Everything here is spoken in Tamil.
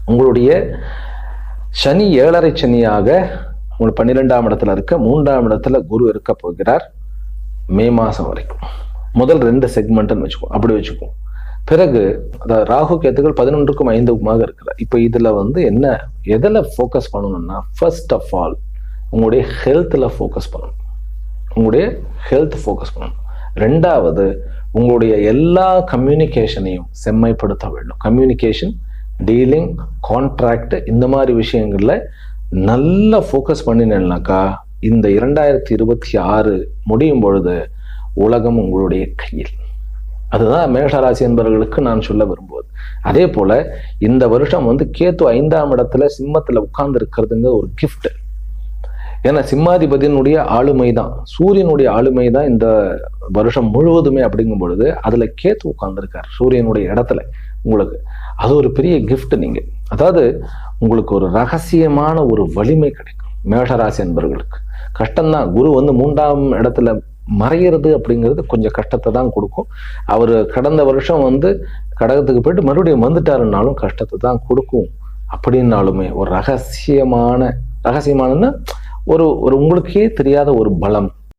உங்களுடைய சனி 7.5 சனியாக உங்களுக்கு 12ஆம் இடத்துல இருக்க, 3ஆம் இடத்துல குரு இருக்க போகிறார் மே மாசம் வரைக்கும். முதல் 2 செக்மெண்ட்னு வச்சுக்கோ, அப்படி வச்சுக்கோ. பிறகு அதாவது ராகு கேத்துக்கள் 11க்கும் 5க்குமாக இருக்கிறார். இப்போ இதுல என்ன எதில் ஃபோக்கஸ் பண்ணணும்னா, ஃபர்ஸ்ட் ஆஃப் ஆல் உங்களுடைய ஹெல்த்ல ஃபோக்கஸ் பண்ணணும். உங்களுடைய ஹெல்த் ஃபோக்கஸ் பண்ணணும். 2வது உங்களுடைய எல்லா கம்யூனிகேஷனையும் செம்மைப்படுத்த வேண்டும். கம்யூனிகேஷன், டீலிங், கான்ட்ராக்ட், இந்த மாதிரி விஷயங்கள்ல நல்லா ஃபோக்கஸ் பண்ணினாக்கா இந்த 2026 முடியும் பொழுது உலகம் உங்களுடைய கையில். அதுதான் மேஷராசி என்பவர்களுக்கு நான் சொல்ல விரும்புவது. அதே போல இந்த வருஷம் கேத்து 5ஆம் இடத்துல சிம்மத்துல உட்கார்ந்து இருக்கிறதுங்க ஒரு கிஃப்ட். ஏன்னா சிம்மாதிபதியினுடைய ஆளுமை தான், சூரியனுடைய ஆளுமை தான் இந்த வருஷம் முழுவதுமே. அப்படிங்கும் பொழுது அதுல கேத்து உட்கார்ந்துருக்கார் சூரியனுடைய இடத்துல. உங்களுக்கு அது ஒரு பெரிய கிஃப்ட். நீங்க அதாவது உங்களுக்கு ஒரு ரகசியமான ஒரு வலிமை கிடைக்கும். மேஷராசி என்பவர்களுக்கு கஷ்டம்தான். குரு 3ஆம் இடத்துல மறைகிறது அப்படிங்கிறது கொஞ்சம் கஷ்டத்தை தான் கொடுக்கும். அவர் கடந்த வருஷம் கடகத்துக்கு போயிட்டு மறுபடியும் வந்துட்டாருன்னாலும் கஷ்டத்தை தான் கொடுக்கும். அப்படின்னாலுமே ஒரு ரகசியமான ஒரு உங்களுக்கே தெரியாத ஒரு பலம்,